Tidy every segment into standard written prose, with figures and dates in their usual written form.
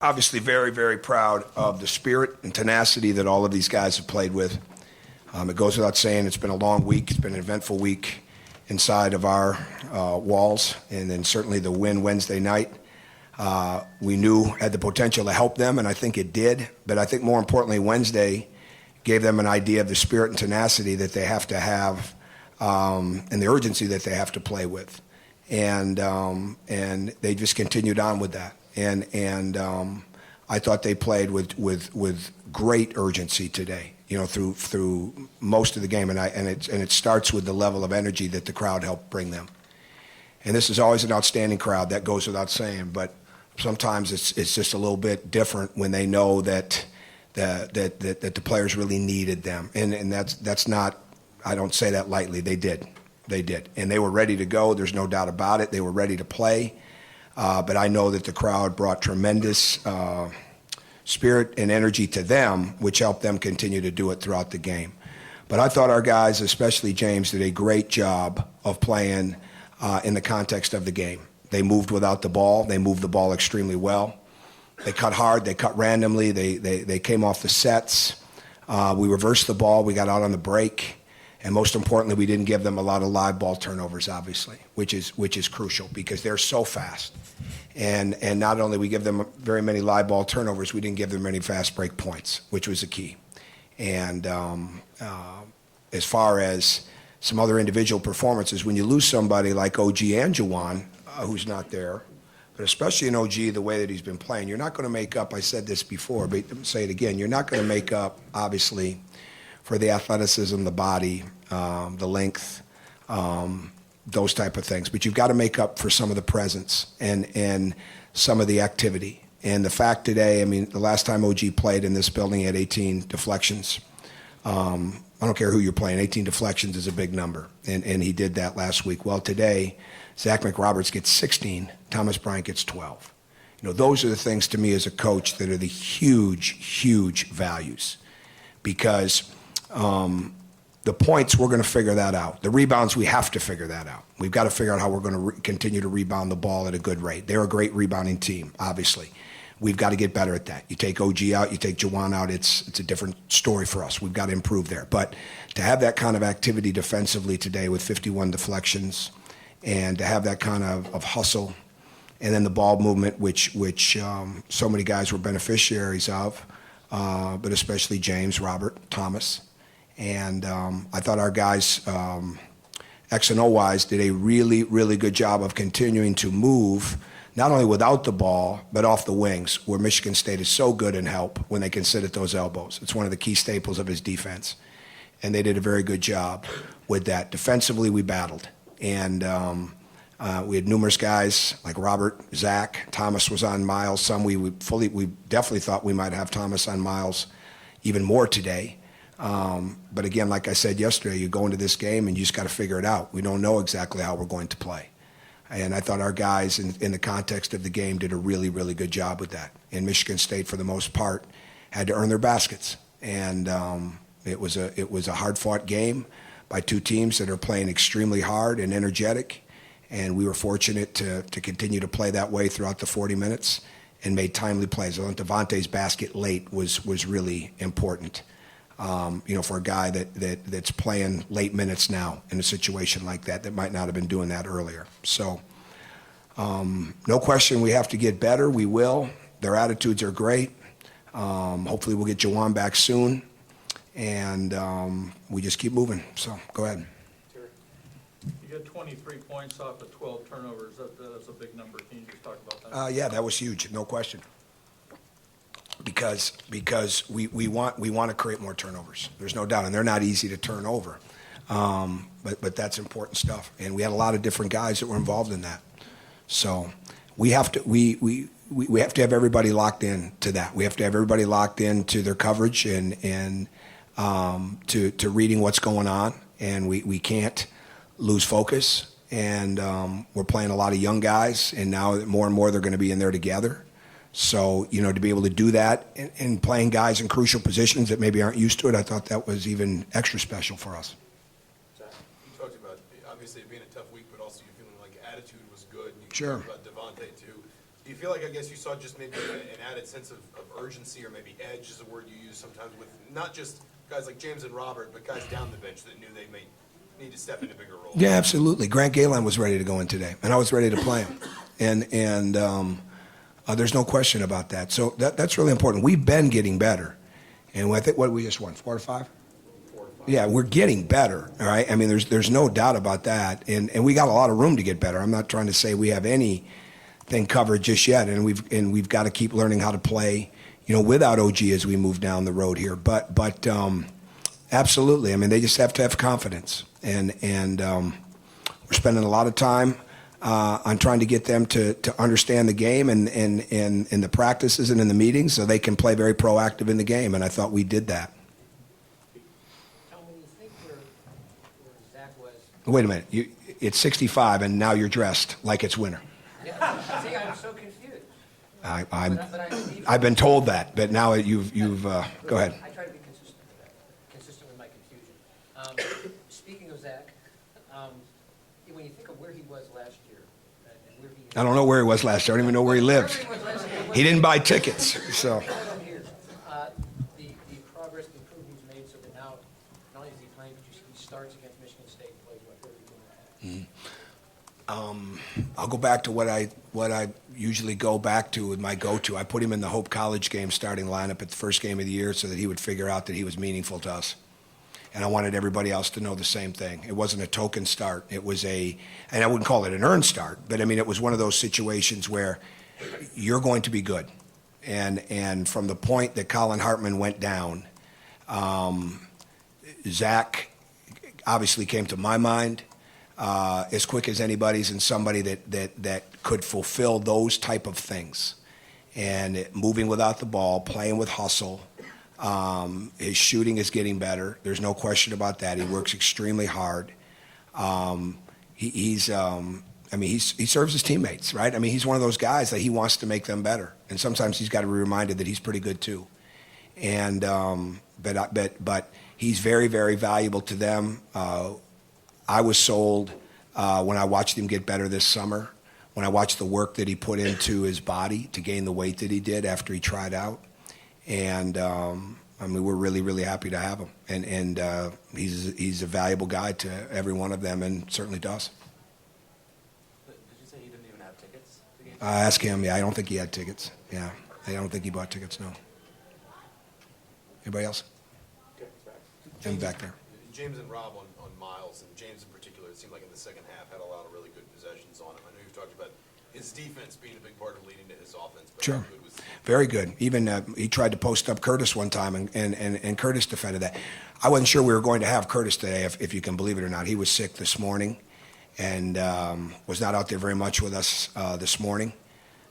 Obviously very, very proud of the spirit and tenacity that all of these guys have played with. It goes without saying it's been a long week. It's been an eventful week inside of our walls, and then certainly the win Wednesday night we knew had the potential to help them, and I think it did. But I think more importantly, Wednesday gave them an idea of the spirit and tenacity that they have to have and the urgency that they have to play with. And they just continued on with that. And I thought they played with great urgency today, you know, through most of the game. And it starts with the level of energy that the crowd helped bring them. And this is always an outstanding crowd, that goes without saying. But sometimes it's just a little bit different when they know that the players really needed them. And that's not, I don't say that lightly. They did. And they were ready to go. There's no doubt about it. They were ready to play. But I know that the crowd brought tremendous spirit and energy to them, which helped them continue to do it throughout the game. But I thought our guys, especially James, did a great job of playing in the context of the game. They moved without the ball. They moved the ball extremely well. They cut hard. They cut randomly. They came off the sets. We reversed the ball. We got out on the break. And most importantly, we didn't give them a lot of live ball turnovers, obviously, which is crucial because they're so fast. And not only we give them very many live ball turnovers, we didn't give them any fast break points, which was the key. And as far as some other individual performances, when you lose somebody like OG and Juwan, who's not there, but especially in OG, the way that he's been playing, you're not going to make up, I said this before, but I'll say it again, you're not going to make up, obviously, for the athleticism, the body, the length, those type of things. But you've got to make up for some of the presence and some of the activity. And the fact today, I mean, the last time OG played in this building, he had 18 deflections. I don't care who you're playing, 18 deflections is a big number. And he did that last week. Well, today, Zach McRoberts gets 16, Thomas Bryant gets 12. You know, those are the things to me as a coach that are the huge, huge values. Because the points, we're going to figure that out. The rebounds, we have to figure that out. We've got to figure out how we're going to continue to rebound the ball at a good rate. They're a great rebounding team, obviously. We've got to get better at that. You take OG out, you take Juwan out, it's a different story for us. We've got to improve there. But to have that kind of activity defensively today with 51 deflections and to have that kind of hustle and then the ball movement, which so many guys were beneficiaries of, but especially James, Robert, Thomas. And I thought our guys, X and O-wise, did a really, really good job of continuing to move, not only without the ball, but off the wings, where Michigan State is so good in help when they can sit at those elbows. It's one of the key staples of his defense. And they did a very good job with that. Defensively, we battled. And we had numerous guys like Robert, Zach, Thomas was on Miles. Some we definitely thought we might have Thomas on Miles even more today. But again, like I said yesterday, you go into this game and you just got to figure it out. We don't know exactly how we're going to play. And I thought our guys in the context of the game did a really, really good job with that. And Michigan State, for the most part, had to earn their baskets. And it was a hard-fought game by two teams that are playing extremely hard and energetic. And we were fortunate to continue to play that way throughout the 40 minutes and made timely plays. I thought Devontae's basket late was really important. You know, for a guy that's playing late minutes now in a situation like that might not have been doing that earlier. So, no question we have to get better. We will. Their attitudes are great. Hopefully we'll get Juwan back soon. And we just keep moving. So, go ahead. You got 23 points off of 12 turnovers. That's a big number. Can you just talk about that? Yeah, that was huge. No question. Because we want to create more turnovers. There's no doubt, and they're not easy to turn over. But that's important stuff. And we had a lot of different guys that were involved in that. So we have to have everybody locked in to that. We have to have everybody locked in to their coverage and to reading what's going on. And we can't lose focus. And we're playing a lot of young guys, and now more and more they're going to be in there together. So, you know, to be able to do that and playing guys in crucial positions that maybe aren't used to it, I thought that was even extra special for us. You talked about, obviously, it being a tough week, but also you feeling like attitude was good. And you Sure. talked about Devontae, too. Do you feel like, I guess you saw just maybe an added sense of urgency, or maybe edge is a word you use sometimes with not just guys like James and Robert, but guys down the bench that knew they may need to step into bigger roles? Yeah, absolutely. Grant Galen was ready to go in today, and I was ready to play him. And there's no question about that. So that's really important. We've been getting better. And I think, what we just won, 4 to 5? 4 to 5. Yeah, we're getting better, all right? I mean, there's no doubt about that. And we got a lot of room to get better. I'm not trying to say we have anything covered just yet, and we've got to keep learning how to play, without OG as we move down the road here. But absolutely, I mean, they just have to have confidence. And we're spending a lot of time on trying to get them to understand the game and in the practices and in the meetings so they can play very proactive in the game, and I thought we did that. Tom, when you think where Zach was... Wait a minute. It's 65, and now you're dressed like it's winter. Yeah, see, I'm so confused. I've been told that, but now you've go ahead. I try to be consistent with my confusion. Speaking of Zach, when you think of where he was last year, and where he... I don't know where he was last year. I don't even know where he lived. He didn't buy tickets, so. The progress, the improvement he's made, so that now, not only is he playing, but he starts against Michigan State and plays what they're doing. I'll go back to what I usually go back to with my go-to. I put him in the Hope College game starting lineup at the first game of the year so that he would figure out that he was meaningful to us. And I wanted everybody else to know the same thing. It wasn't a token start. It was and I wouldn't call it an earned start, but I mean, it was one of those situations where you're going to be good. And from the point that Colin Hartman went down, Zach obviously came to my mind as quick as anybody's, and somebody that could fulfill those type of things. And moving without the ball, playing with hustle. His shooting is getting better. There's no question about that. He works extremely hard. He serves his teammates, right? I mean, he's one of those guys that he wants to make them better. And sometimes he's got to be reminded that he's pretty good too. And but he's very, very valuable to them. I was sold when I watched him get better this summer, when I watched the work that he put into his body to gain the weight that he did after he tried out. And we're really, really happy to have him. And he's a valuable guy to every one of them, and certainly does. Did you say he didn't even have tickets to games? Ask him. Yeah, I don't think he had tickets. Yeah, I don't think he bought tickets, no. Anybody else? Okay, back. Him back there. James and Rob on Miles, and James in particular, it seemed like in the second half had a lot of really good possessions on him. I know you've talked about his defense being a big part of leading to his offense, but Sure. how good was he? Very good. Even he tried to post up Curtis one time, and Curtis defended that. I wasn't sure we were going to have Curtis today, if you can believe it or not. He was sick this morning and was not out there very much with us this morning.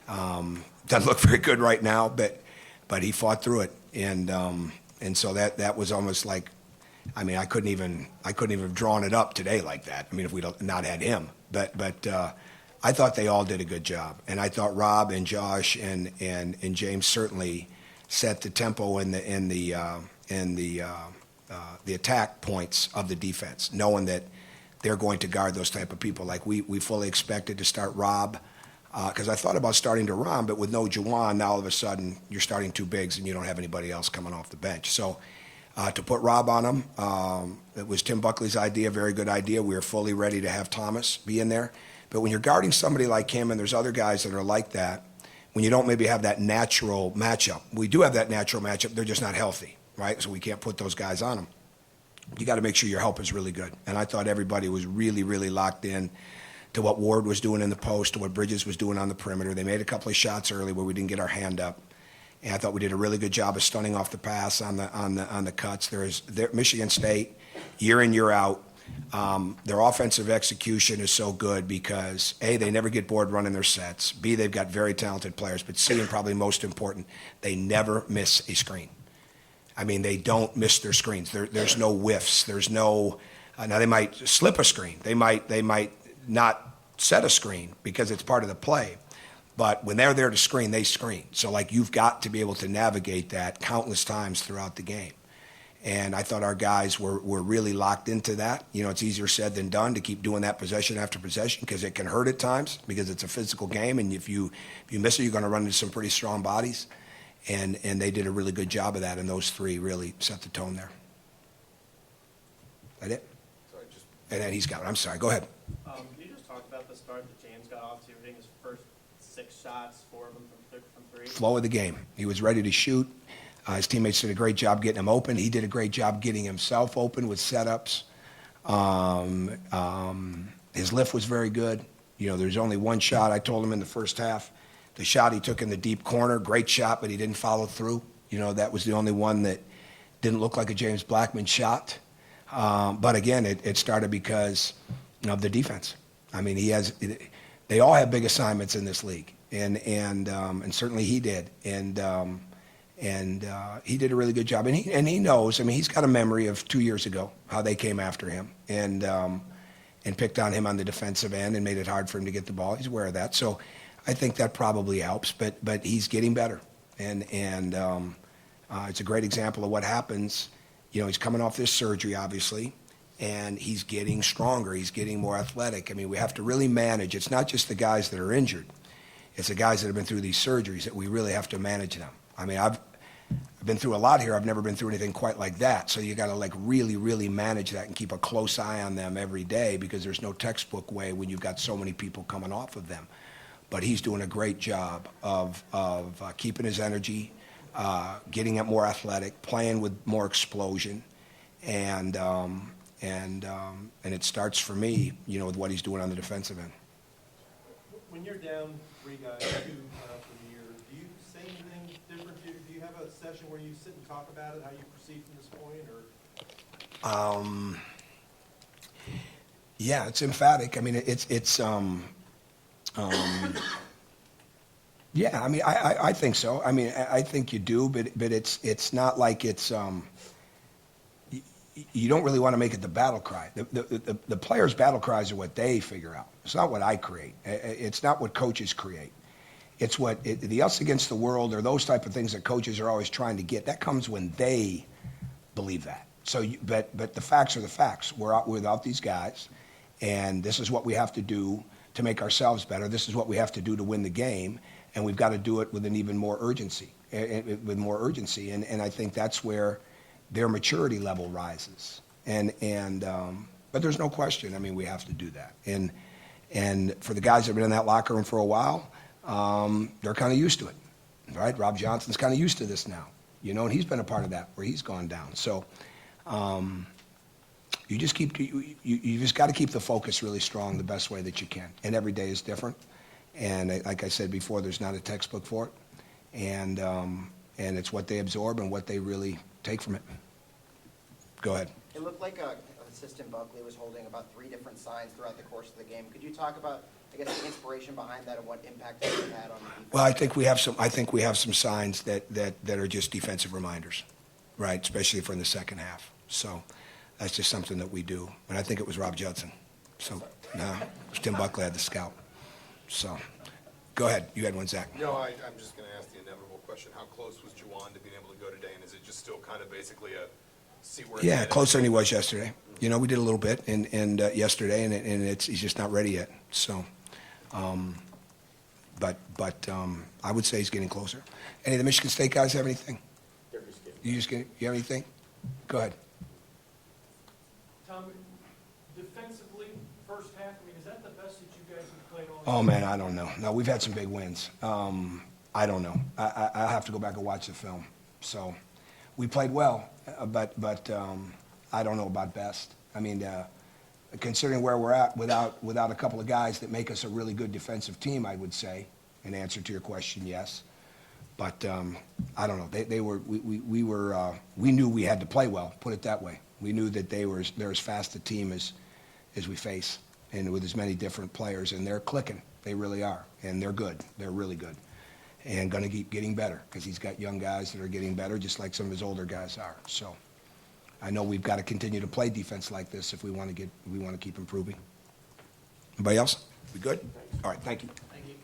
Doesn't look very good right now, but he fought through it. And so that was almost like, I mean, I couldn't even have drawn it up today like that. I mean, if we'd not had him. But I thought they all did a good job, and I thought Rob and Josh and James certainly set the tempo and the attack points of the defense, knowing that they're going to guard those type of people. Like we fully expected to start Rob, because I thought about starting Deron, but with no Juwan, now all of a sudden you're starting two bigs and you don't have anybody else coming off the bench. So to put Rob on him, it was Tim Buckley's idea, very good idea. We were fully ready to have Thomas be in there. But when you're guarding somebody like him, and there's other guys that are like that, when you don't maybe have that natural matchup, we do have that natural matchup, they're just not healthy, right? So we can't put those guys on them. You got to make sure your help is really good. And I thought everybody was really, really locked in to what Ward was doing in the post, to what Bridges was doing on the perimeter. They made a couple of shots early where we didn't get our hand up. And I thought we did a really good job of stunning off the pass on the cuts. Michigan State, year in, year out, their offensive execution is so good because, A, they never get bored running their sets. B, they've got very talented players. But C, and probably most important, they never miss a screen. I mean, they don't miss their screens. There's no whiffs. There's no now they might slip a screen. They might not set a screen because it's part of the play. But when they're there to screen, they screen. So, like, you've got to be able to navigate that countless times throughout the game. And I thought our guys were really locked into that. You know, it's easier said than done to keep doing that possession after possession because it can hurt at times because it's a physical game. And if you miss it, you're going to run into some pretty strong bodies. And they did a really good job of that. And those three really set the tone there. That it? Sorry, just And then he's got it. I'm sorry. Go ahead. Can you just talk about the start that James got off to? Hitting his first 6 shots, 4 of them from three. Flow of the game. He was ready to shoot. His teammates did a great job getting him open. He did a great job getting himself open with setups. His lift was very good. You know, there's only one shot. I told him in the first half, the shot he took in the deep corner, great shot, but he didn't follow through. You know, that was the only one that didn't look like a James Blackman shot. But again, it started because of the defense. I mean, they all have big assignments in this league, and certainly he did. And he did a really good job. And he knows, I mean, he's got a memory of 2 years ago, how they came after him and picked on him on the defensive end and made it hard for him to get the ball. He's aware of that. So I think that probably helps, but he's getting better. And it's a great example of what happens. You know, he's coming off this surgery, obviously, and he's getting stronger. He's getting more athletic. I mean, we have to really manage. It's not just the guys that are injured. It's the guys that have been through these surgeries that we really have to manage them. I mean, I've been through a lot here. I've never been through anything quite like that. So you got to like really, really manage that and keep a close eye on them every day because there's no textbook way when you've got so many people coming off of them. But he's doing a great job of keeping his energy, getting it more athletic, playing with more explosion, and it starts for me, you know, with what he's doing on the defensive end. When you're down 3 guys, 2 for the year, do you say anything different? Do you have a session where you sit and talk about it, how you proceed from this point, or? Yeah, it's emphatic. I mean, yeah, I mean, I think so. I mean, I think you do, but it's not like it's, you don't really want to make it the battle cry. The players' battle cries are what they figure out. It's not what I create. It's not what coaches create. It's what the us against the world or those type of things that coaches are always trying to get. That comes when they believe that. So, but the facts are the facts. We're out without these guys, and this is what we have to do to make ourselves better. This is what we have to do to win the game, and we've got to do it with an even more urgency. And I think that's where their maturity level rises. But there's no question. I mean, we have to do that. And for the guys that have been in that locker room for a while, they're kind of used to it, right? Rob Johnson's kind of used to this now, you know, and he's been a part of that where he's gone down. So you just got to keep the focus really strong the best way that you can. And every day is different. And like I said before, there's not a textbook for it. And it's what they absorb and what they really take from it. Go ahead. It looked like assistant Buckley was holding about 3 different signs throughout the course of the game. Could you talk about, I guess, the inspiration behind that and what impact it had on the defense? Well, I think we have some signs that are just defensive reminders, right? Especially for in the second half. So that's just something that we do. And I think it was Rob Judson. So no, it was Tim Buckley had the scout. So go ahead. You had one, Zach. No, I'm just going to ask the inevitable question. How close was Juwan to being able to go today? And is it just still kind of basically a see where? Yeah, closer than he was yesterday. You know, we did a little bit yesterday, and he's just not ready yet. So, but I would say he's getting closer. Any of the Michigan State guys have anything? You have anything? Go ahead. Tom, defensively, first half, I mean, is that the best that you guys have played all Oh man, I don't know. No, we've had some big wins. I don't know. I have to go back and watch the film. So, we played well, but I don't know about best. I mean, considering where we're at, without a couple of guys that make us a really good defensive team, I would say, in answer to your question, yes. But I don't know. We knew we had to play well. Put it that way. We knew that they're as fast a team as we face, and with as many different players, and they're clicking. They really are, and they're good. They're really good, and going to keep getting better because he's got young guys that are getting better, just like some of his older guys are. So I know we've got to continue to play defense like this if we want to keep improving. Anybody else? We good? All right. Thank you. Thank you.